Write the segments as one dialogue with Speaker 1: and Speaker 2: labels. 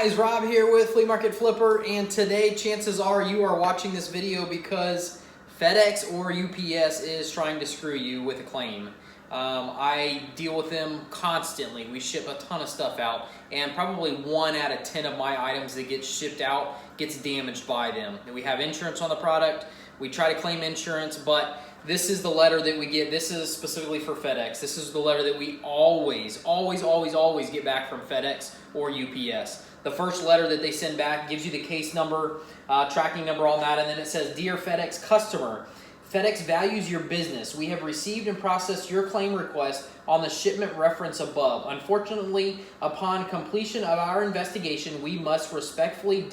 Speaker 1: guys, Rob here with Flea Market Flipper, and today chances are you are watching this video because FedEx or UPS is trying to screw you with a claim. I deal with them constantly. We ship a ton of stuff out, and probably 1 out of 10 of my items that get shipped out gets damaged by them. And we have insurance on the product. We try to claim insurance, but this is the letter that we get. This is specifically for FedEx. This is the letter that we always get back from FedEx or UPS. The first letter that they send back gives you the case number, tracking number on that, and then it says, "Dear FedEx customer, FedEx values your business. We have received and processed your claim request on the shipment reference above. Unfortunately, upon completion of our investigation, we must respectfully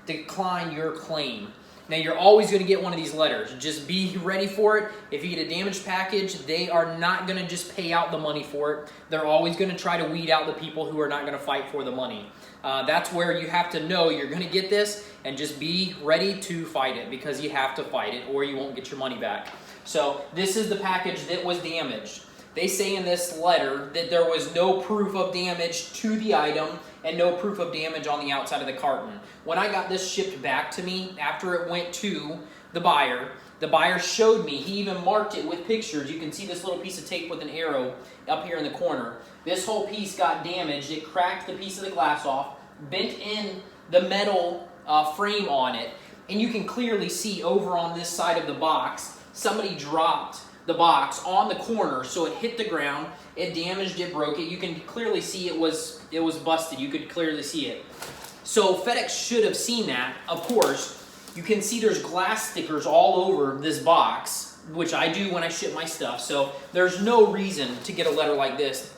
Speaker 1: decline your claim." Now, you're always going to get one of these letters. Just be ready for it. If you get a damaged package, they are not going to just pay out the money for it. They're always going to try to weed out the people who are not going to fight for the money. That's where you have to know you're going to get this and just be ready to fight it, because you have to fight it or you won't get your money back. So this is the package that was damaged. They say in this letter that there was no proof of damage to the item and no proof of damage on the outside of the carton. When I got this shipped back to me, after it went to the buyer showed me, he even marked it with pictures. You can see this little piece of tape with an arrow up here in the corner. This whole piece got damaged. It cracked the piece of the glass off, bent in the metal frame on it, and you can clearly see over on this side of the box, somebody dropped the box on the corner, so it hit the ground, it damaged it, broke it. You can clearly see it was busted. You could clearly see it. So FedEx should have seen that. Of course, you can see there's glass stickers all over this box, which I do when I ship my stuff. So there's no reason to get a letter like this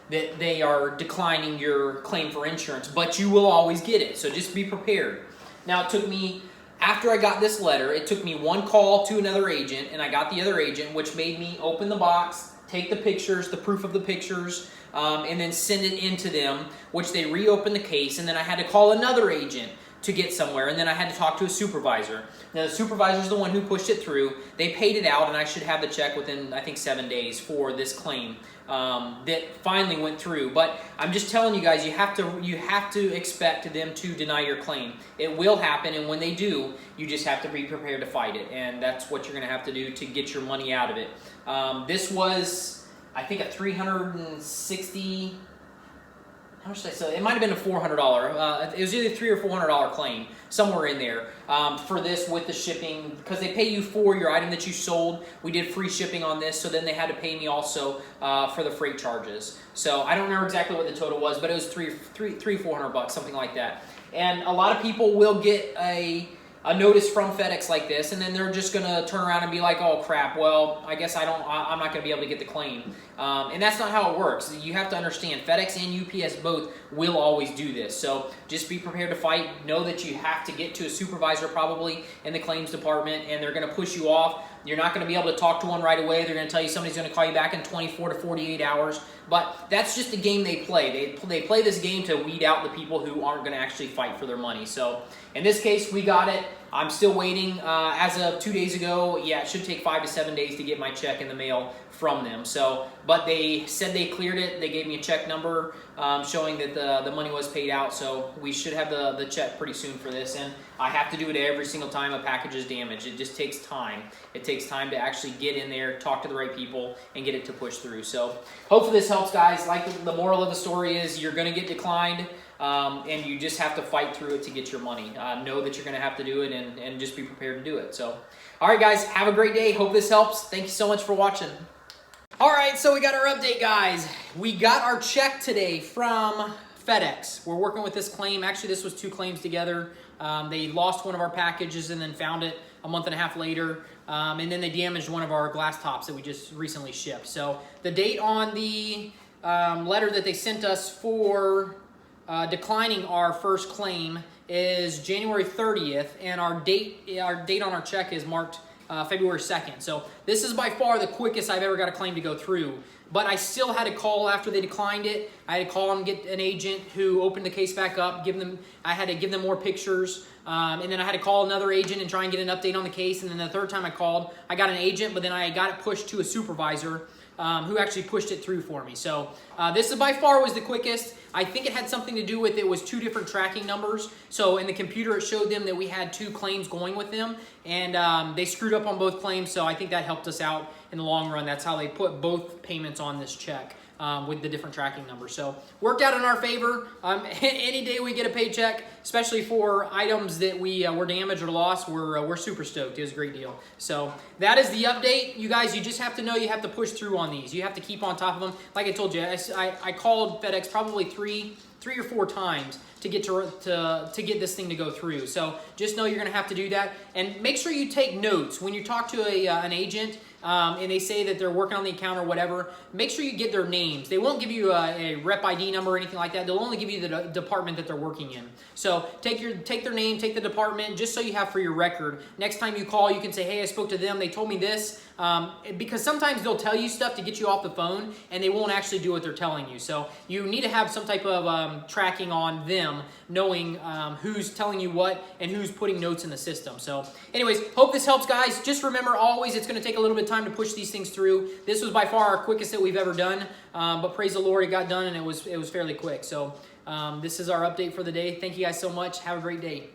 Speaker 1: that they are declining your claim for insurance, but you will always get it. So just be prepared. Now, it took me, after I got this letter, it took me 1 call to another agent, and I got the other agent, which made me open the box, take the pictures, the proof of the pictures, and then send it into them, which they reopened the case, and then I had to call another agent to get somewhere, and then I had to talk to a supervisor. Now, the supervisor is the one who pushed it through. They paid it out, and I should have the check within, I think, 7 days for this claim that finally went through. But I'm just telling you guys, you have to expect them to deny your claim. It will happen, and when they do, you just have to be prepared to fight it, and that's what you're going to have to do to get your money out of it. This was, I think, a $360. How much did I sell? It might have been a $400. It was either $300 or $400 claim, somewhere in there, for this with the shipping, because they pay you for your item that you sold. We did free shipping on this, so then they had to pay me also for the freight charges. So I don't remember exactly what the total was, but it was $400, something like that. And a lot of people will get a notice from FedEx like this, and then they're just going to turn around and be like, "Oh crap, well, I guess I'm not going to be able to get the claim." And that's not how it works. You have to understand, FedEx and UPS both will always do this. So just be prepared to fight. Know that you have to get to a supervisor probably in the claims department, and they're going to push you off. You're not going to be able to talk to one right away. They're going to tell you somebody's going to call you back in 24 to 48 hours. But that's just the game they play. They play this game to weed out the people who aren't going to actually fight for their money. So in this case, we got it. I'm still waiting. As of 2 days ago, yeah, it should take 5 to 7 days to get my check in the mail from them. So, but they said they cleared it. They gave me a check number showing that the money was paid out. So we should have the check pretty soon for this. And I have to do it every single time a package is damaged. It just takes time. It takes time to actually get in there, talk to the right people, and get it to push through. So hopefully this helps, guys. Like the moral of the story is, you're going to get declined. And you just have to fight through it to get your money. Know that you're going to have to do it, and just be prepared to do it. So, all right, guys, have a great day. Hope this helps. Thank you so much for watching. All right, so we got our update, guys. We got our check today from FedEx. We're working with this claim. Actually, this was 2 claims together. They lost one of our packages and then found it a month and a half later. And then they damaged one of our glass tops that we just recently shipped. So the date on the letter that they sent us for declining our first claim is January 30th, and our date on our check is marked February 2nd. So this is by far the quickest I've ever got a claim to go through. But I still had to call after they declined it. I had to call and get an agent who opened the case back up. I had to give them more pictures. And then I had to call another agent and try and get an update on the case. And then the third time I called, I got an agent, but then I got it pushed to a supervisor who actually pushed it through for me. So this is by far was the quickest. I think it had something to do with it was 2 different tracking numbers. So in the computer, it showed them that we had 2 claims going with them, and they screwed up on both claims. So I think that helped us out in the long run. That's how they put both payments on this check. With the different tracking numbers. So worked out in our favor. Any day we get a paycheck, especially for items that we were damaged or lost, we're super stoked. It was a great deal. So that is the update. You guys, you just have to know you have to push through on these. You have to keep on top of them. Like I told you, I called FedEx probably three or 4 times to get to get this thing to go through. So just know you're going to have to do that, and make sure you take notes when you talk to an agent. And they say that they're working on the account or whatever, make sure you get their names. They won't give you a rep ID number or anything like that. They'll only give you the department that they're working in. So take their name, take the department, just so you have for your record. Next time you call, you can say, hey, I spoke to them. They told me this. Because sometimes they'll tell you stuff to get you off the phone, and they won't actually do what they're telling you. So you need to have some type of tracking on them, knowing who's telling you what and who's putting notes in the system. So anyways, hope this helps, guys. Just remember, always, it's going to take a little bit of time to push these things through. This was by far our quickest that we've ever done, but praise the Lord, it got done, and it was fairly quick. So this is our update for the day. Thank you guys so much. Have a great day.